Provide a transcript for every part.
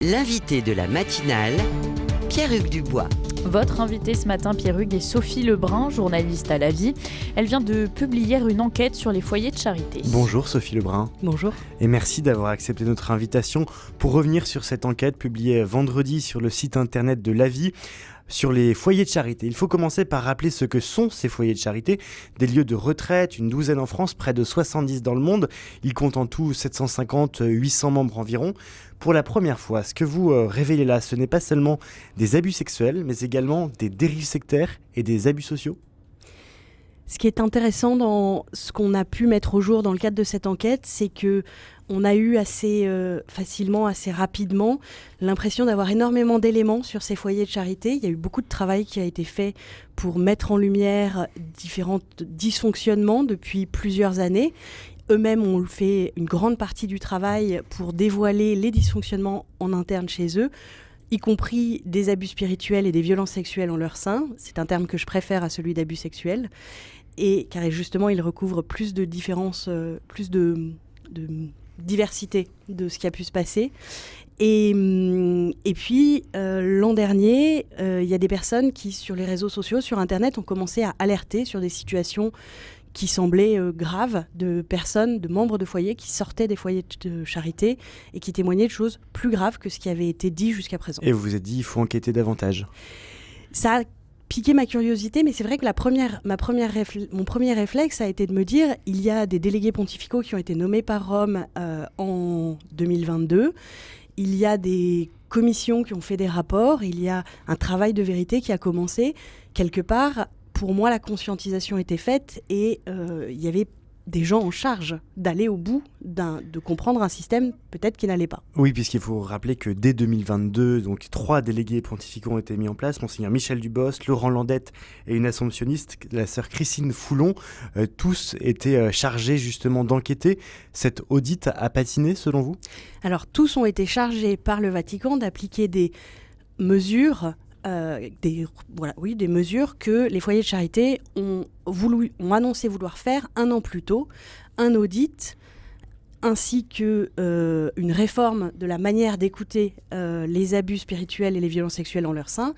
L'invité de la matinale, Pierre-Hugues Dubois. Votre invitée ce matin, Pierre-Hugues, est Sophie Lebrun, journaliste à La Vie. Elle vient de publier une enquête sur les foyers de charité. Bonjour Sophie Lebrun. Bonjour. Et merci d'avoir accepté notre invitation pour revenir sur cette enquête publiée vendredi sur le site internet de La Vie sur les foyers de charité. Il faut commencer par rappeler ce que sont ces foyers de charité. Des lieux de retraite, une douzaine en France, près de 70 dans le monde. Ils comptent en tout 750-800 membres environ. Pour la première fois, ce que vous révélez là, ce n'est pas seulement des abus sexuels, mais également des dérives sectaires et des abus sociaux. Ce qui est intéressant dans ce qu'on a pu mettre au jour dans le cadre de cette enquête, c'est que on a eu assez facilement, assez rapidement, l'impression d'avoir énormément d'éléments sur ces foyers de charité. Il y a eu beaucoup de travail qui a été fait pour mettre en lumière différents dysfonctionnements depuis plusieurs années. Eux-mêmes ont fait une grande partie du travail pour dévoiler les dysfonctionnements en interne chez eux, y compris des abus spirituels et des violences sexuelles en leur sein. C'est un terme que je préfère à celui d'abus sexuels. Et car justement, il recouvre plus de différences, plus de diversité de ce qui a pu se passer. Et puis, l'an dernier, il y a des personnes qui, sur les réseaux sociaux, sur Internet, ont commencé à alerter sur des situations qui semblaient graves, de personnes, de membres de foyers qui sortaient des foyers de charité et qui témoignaient de choses plus graves que ce qui avait été dit jusqu'à présent. Et vous vous êtes dit, il faut enquêter davantage. Ça a piqué ma curiosité, mais c'est vrai que mon premier réflexe a été de me dire, il y a des délégués pontificaux qui ont été nommés par Rome en 2022, il y a des commissions qui ont fait des rapports, il y a un travail de vérité qui a commencé. Quelque part, pour moi, la conscientisation était faite et il y avait des gens en charge d'aller au bout de comprendre un système peut-être qui n'allait pas. Oui, puisqu'il faut rappeler que dès 2022, donc 3 délégués pontificaux ont été mis en place, Monseigneur Michel Dubos, Laurent Landette et une assomptionniste, la sœur Christine Foulon. Tous étaient chargés justement d'enquêter. Cet audit a patiné selon vous ? Alors tous ont été chargés par le Vatican d'appliquer des mesures des mesures que les foyers de charité ont annoncé vouloir faire un an plus tôt, un audit ainsi que une réforme de la manière d'écouter les abus spirituels et les violences sexuelles en leur sein,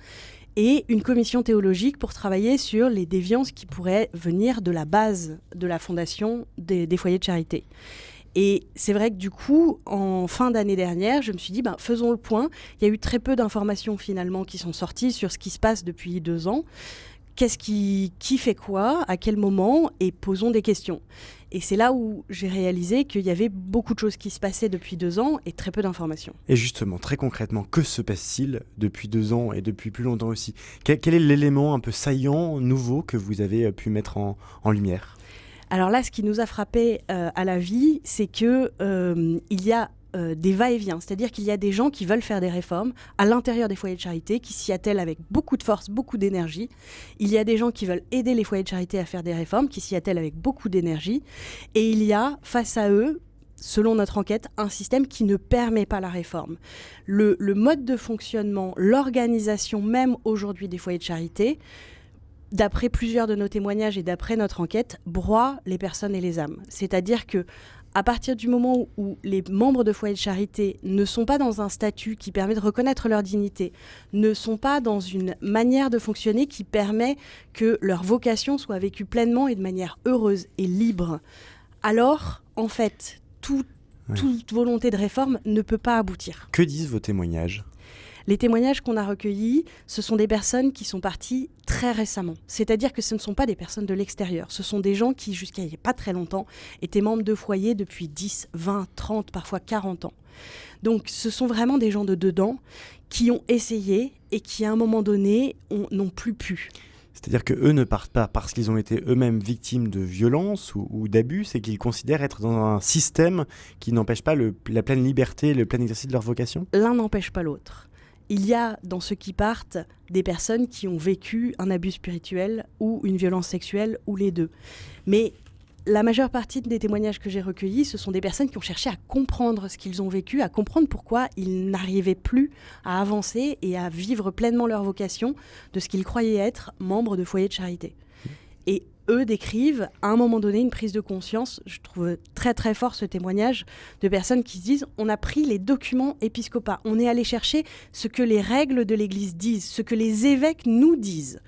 et une commission théologique pour travailler sur les déviances qui pourraient venir de la base de la fondation des foyers de charité. Et c'est vrai que du coup, en fin d'année dernière, je me suis dit, faisons le point. Il y a eu très peu d'informations finalement qui sont sorties sur ce qui se passe depuis 2 ans. Qui fait quoi, à quel moment, et posons des questions. Et c'est là où j'ai réalisé qu'il y avait beaucoup de choses qui se passaient depuis 2 ans et très peu d'informations. Et justement, très concrètement, que se passe-t-il depuis 2 ans et depuis plus longtemps aussi ? Quel est l'élément un peu saillant, nouveau, que vous avez pu mettre en lumière ? Alors là, ce qui nous a frappé à La Vie, c'est que il y a des va-et-vient, c'est-à-dire qu'il y a des gens qui veulent faire des réformes à l'intérieur des foyers de charité, qui s'y attellent avec beaucoup de force, beaucoup d'énergie. Il y a des gens qui veulent aider les foyers de charité à faire des réformes, qui s'y attellent avec beaucoup d'énergie. Et il y a, face à eux, selon notre enquête, un système qui ne permet pas la réforme. Le mode de fonctionnement, l'organisation même aujourd'hui des foyers de charité, d'après plusieurs de nos témoignages et d'après notre enquête, broie les personnes et les âmes. C'est-à-dire que à partir du moment où les membres de foyers de charité ne sont pas dans un statut qui permet de reconnaître leur dignité, ne sont pas dans une manière de fonctionner qui permet que leur vocation soit vécue pleinement et de manière heureuse et libre, alors, en fait, toute volonté de réforme ne peut pas aboutir. Que disent vos témoignages ? Les témoignages qu'on a recueillis, ce sont des personnes qui sont parties très récemment. C'est-à-dire que ce ne sont pas des personnes de l'extérieur. Ce sont des gens qui, jusqu'à il n'y a pas très longtemps, étaient membres de foyers depuis 10, 20, 30, parfois 40 ans. Donc ce sont vraiment des gens de dedans qui ont essayé et qui, à un moment donné, n'ont plus pu. C'est-à-dire qu'eux ne partent pas parce qu'ils ont été eux-mêmes victimes de violences ou d'abus, c'est qu'ils considèrent être dans un système qui n'empêche pas la pleine liberté, le plein exercice de leur vocation ? L'un n'empêche pas l'autre. Il y a dans ceux qui partent des personnes qui ont vécu un abus spirituel ou une violence sexuelle ou les deux. Mais la majeure partie des témoignages que j'ai recueillis, ce sont des personnes qui ont cherché à comprendre ce qu'ils ont vécu, à comprendre pourquoi ils n'arrivaient plus à avancer et à vivre pleinement leur vocation de ce qu'ils croyaient être membres de foyers de charité. Et eux décrivent à un moment donné une prise de conscience. Je trouve très très fort ce témoignage de personnes qui se disent on a pris les documents épiscopaux, on est allé chercher ce que les règles de l'Église disent, ce que les évêques nous disent.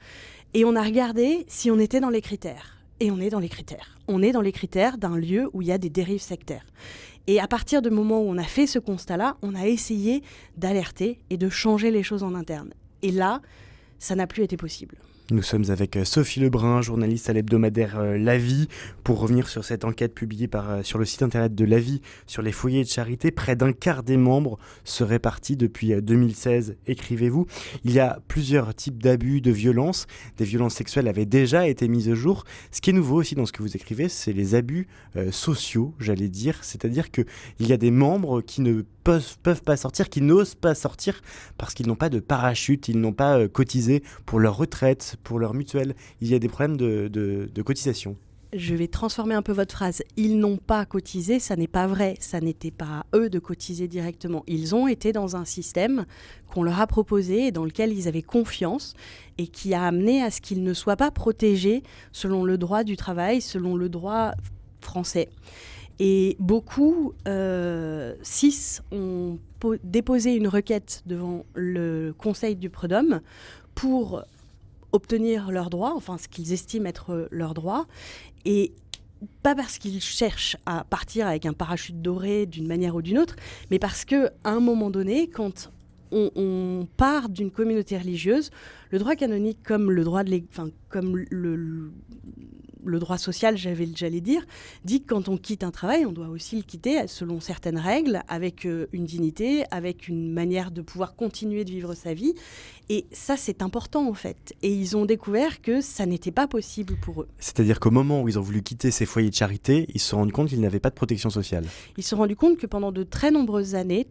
Et on a regardé si on était dans les critères. Et on est dans les critères. On est dans les critères d'un lieu où il y a des dérives sectaires. Et à partir du moment où on a fait ce constat-là, on a essayé d'alerter et de changer les choses en interne. Et là, ça n'a plus été possible. Nous sommes avec Sophie Lebrun, journaliste à l'hebdomadaire La Vie, pour revenir sur cette enquête publiée sur le site internet de La Vie sur les foyers de charité. Près d'un quart des membres seraient partis depuis 2016, écrivez-vous. Il y a plusieurs types d'abus, de violences. Des violences sexuelles avaient déjà été mises au jour. Ce qui est nouveau aussi dans ce que vous écrivez, c'est les abus sociaux, j'allais dire. C'est-à-dire qu'il y a des membres qui ne peuvent pas sortir, qui n'osent pas sortir parce qu'ils n'ont pas de parachute, ils n'ont pas cotisé pour leur retraite, pour leur mutuelle. Il y a des problèmes de cotisation. Je vais transformer un peu votre phrase. Ils n'ont pas cotisé, ça n'est pas vrai. Ça n'était pas à eux de cotiser directement. Ils ont été dans un système qu'on leur a proposé et dans lequel ils avaient confiance et qui a amené à ce qu'ils ne soient pas protégés selon le droit du travail, selon le droit français. Et beaucoup, 6, ont déposé une requête devant le Conseil du Prud'homme pour obtenir leurs droits, enfin ce qu'ils estiment être leurs droits, et pas parce qu'ils cherchent à partir avec un parachute doré d'une manière ou d'une autre, mais parce qu'à un moment donné, quand on part d'une communauté religieuse, le droit canonique comme le droit comme le droit social, j'allais dire, dit que quand on quitte un travail, on doit aussi le quitter selon certaines règles, avec une dignité, avec une manière de pouvoir continuer de vivre sa vie. Et ça, c'est important, en fait. Et ils ont découvert que ça n'était pas possible pour eux. C'est-à-dire qu'au moment où ils ont voulu quitter ces foyers de charité, ils se sont rendus compte qu'ils n'avaient pas de protection sociale. Ils se sont rendus compte que pendant de très nombreuses années,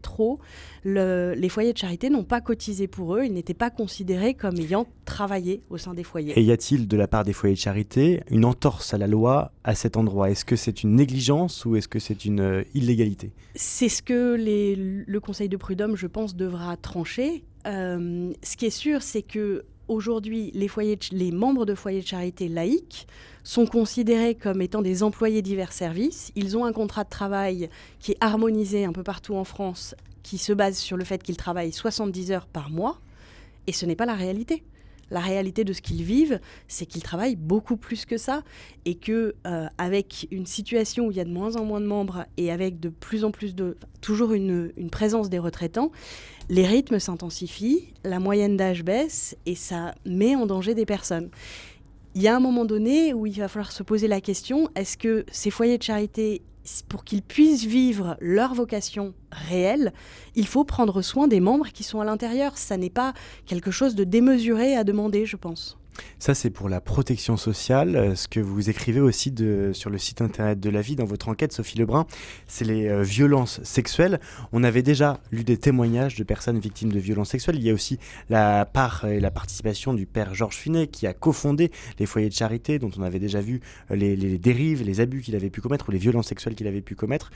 les foyers de charité n'ont pas cotisé pour eux. Ils n'étaient pas considérés comme ayant travaillé au sein des foyers. Et y a-t-il, de la part des foyers de charité, une entorse à la loi à cet endroit ? Est-ce que c'est une négligence ou est-ce que c'est une illégalité ? C'est ce que le Conseil de Prud'homme, je pense, devra trancher. Ce qui est sûr, c'est que aujourd'hui, les membres de foyers de charité laïques sont considérés comme étant des employés divers services. Ils ont un contrat de travail qui est harmonisé un peu partout en France, qui se base sur le fait qu'ils travaillent 70 heures par mois, et ce n'est pas la réalité. La réalité de ce qu'ils vivent, c'est qu'ils travaillent beaucoup plus que ça et que avec une situation où il y a de moins en moins de membres et avec de plus en plus toujours une présence des retraitants, les rythmes s'intensifient, la moyenne d'âge baisse et ça met en danger des personnes. Il y a un moment donné où il va falloir se poser la question, est-ce que ces foyers de charité, pour qu'ils puissent vivre leur vocation réelle, il faut prendre soin des membres qui sont à l'intérieur. Ça n'est pas quelque chose de démesuré à demander, je pense. Ça, c'est pour la protection sociale. Ce que vous écrivez aussi sur le site internet de La Vie, dans votre enquête, Sophie Lebrun, c'est les violences sexuelles. On avait déjà lu des témoignages de personnes victimes de violences sexuelles. Il y a aussi la part et la participation du père Georges Finet, qui a cofondé les foyers de charité, dont on avait déjà vu les dérives, les abus qu'il avait pu commettre, ou les violences sexuelles qu'il avait pu commettre.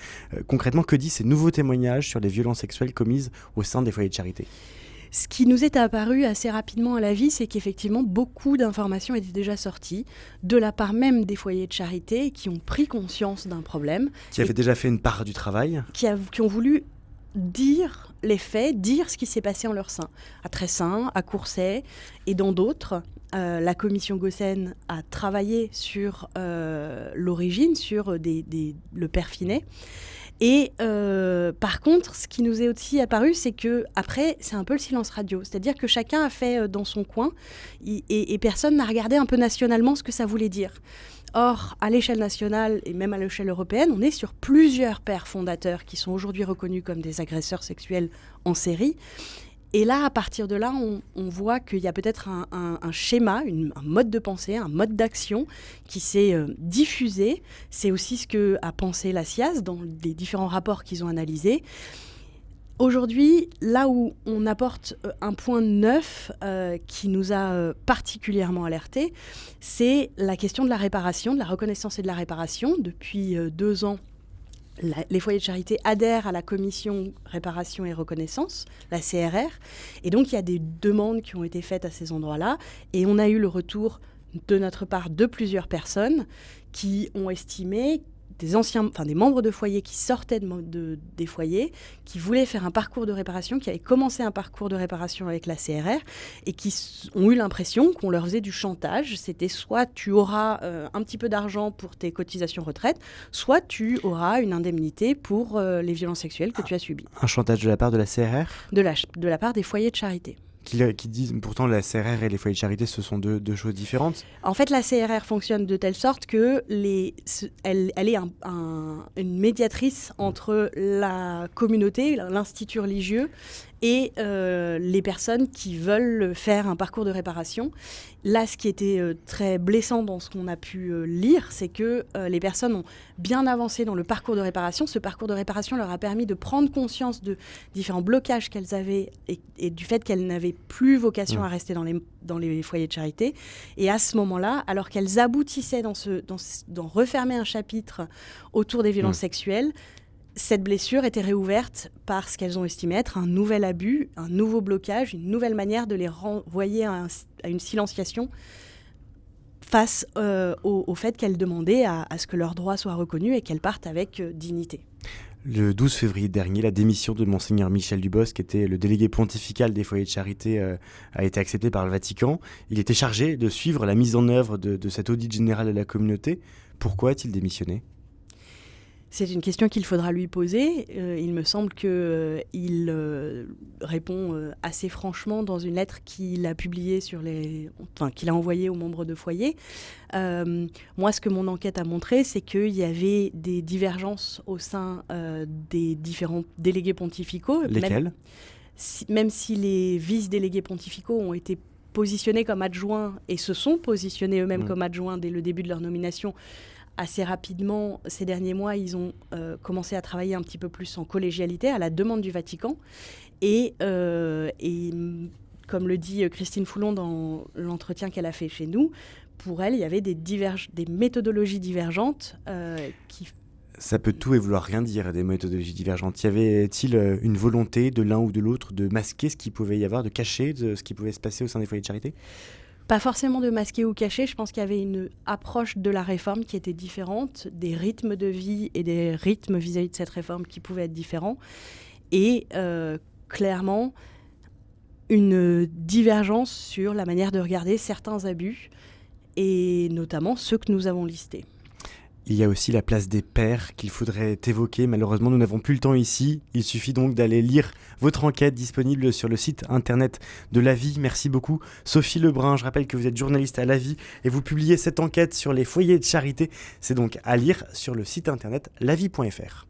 Concrètement, que disent ces nouveaux témoignages sur les violences sexuelles commises au sein des foyers de charité ? Ce qui nous est apparu assez rapidement à La Vie, c'est qu'effectivement, beaucoup d'informations étaient déjà sorties, de la part même des foyers de charité, qui ont pris conscience d'un problème. Qui avaient déjà fait une part du travail. Qui ont voulu dire les faits, dire ce qui s'est passé en leur sein. À Tressin, à Courcey et dans d'autres. La commission Gossen a travaillé sur l'origine, sur le père Finet. Et par contre, ce qui nous est aussi apparu, c'est que après, c'est un peu le silence radio. C'est-à-dire que chacun a fait dans son coin et personne n'a regardé un peu nationalement ce que ça voulait dire. Or, à l'échelle nationale et même à l'échelle européenne, on est sur plusieurs pères fondateurs qui sont aujourd'hui reconnus comme des agresseurs sexuels en série. Et là, à partir de là, on voit qu'il y a peut-être un schéma, un mode de pensée, un mode d'action qui s'est diffusé. C'est aussi ce qu'a pensé la SIAZ dans les différents rapports qu'ils ont analysés. Aujourd'hui, là où on apporte un point neuf qui nous a particulièrement alertés, c'est la question de la réparation, de la reconnaissance et de la réparation. Depuis 2 ans, les foyers de charité adhèrent à la commission réparation et reconnaissance, la CRR, et donc il y a des demandes qui ont été faites à ces endroits-là, et on a eu le retour de notre part de plusieurs personnes qui ont estimé des membres de foyers qui sortaient des foyers, qui voulaient faire un parcours de réparation, qui avaient commencé un parcours de réparation avec la CRR et qui ont eu l'impression qu'on leur faisait du chantage. C'était soit tu auras un petit peu d'argent pour tes cotisations retraite, soit tu auras une indemnité pour les violences sexuelles que tu as subies. Un chantage de la part de la CRR ? De la part des foyers de charité. Qui disent pourtant la CRR et les foyers de charité, ce sont deux choses différentes. En fait, la CRR fonctionne de telle sorte que elle est une médiatrice entre la communauté, l'institut religieux et les personnes qui veulent faire un parcours de réparation. Là, ce qui était très blessant dans ce qu'on a pu lire, c'est que les personnes ont bien avancé dans le parcours de réparation. Ce parcours de réparation leur a permis de prendre conscience de différents blocages qu'elles avaient et du fait qu'elles n'avaient plus vocation à rester dans les foyers de charité. Et à ce moment-là, alors qu'elles aboutissaient dans refermer un chapitre autour des violences sexuelles, cette blessure était réouverte parce qu'elles ont estimé être un nouvel abus, un nouveau blocage, une nouvelle manière de les renvoyer à une silenciation face au fait qu'elles demandaient à ce que leurs droits soient reconnus et qu'elles partent avec dignité. Le 12 février dernier, la démission de Monseigneur Michel Dubos, qui était le délégué pontifical des foyers de charité, a été acceptée par le Vatican. Il était chargé de suivre la mise en œuvre de cet audit général de la communauté. Pourquoi a-t-il démissionné ? C'est une question qu'il faudra lui poser. Il me semble qu'il répond assez franchement dans une lettre qu'il a publiée qu'il a envoyée aux membres de foyer. Moi, ce que mon enquête a montré, c'est qu'il y avait des divergences au sein des différents délégués pontificaux. Lesquels ? Même si les vice-délégués pontificaux ont été positionnés comme adjoints et se sont positionnés eux-mêmes comme adjoints dès le début de leur nomination, assez rapidement, ces derniers mois, ils ont commencé à travailler un petit peu plus en collégialité, à la demande du Vatican. Et comme le dit Christine Foulon dans l'entretien qu'elle a fait chez nous, pour elle, il y avait des méthodologies divergentes qui... Ça peut tout et vouloir rien dire, des méthodologies divergentes. Y avait-il une volonté de l'un ou de l'autre de masquer ce qu'il pouvait y avoir, de cacher ce qui pouvait se passer au sein des foyers de charité ? Pas forcément de masquer ou cacher, je pense qu'il y avait une approche de la réforme qui était différente, des rythmes de vie et des rythmes vis-à-vis de cette réforme qui pouvaient être différents, et clairement une divergence sur la manière de regarder certains abus, et notamment ceux que nous avons listés. Il y a aussi la place des pères qu'il faudrait évoquer. Malheureusement, nous n'avons plus le temps ici. Il suffit donc d'aller lire votre enquête disponible sur le site internet de l'Avis. Merci beaucoup, Sophie Lebrun. Je rappelle que vous êtes journaliste à l'Avis et vous publiez cette enquête sur les foyers de charité. C'est donc à lire sur le site internet lavis.fr.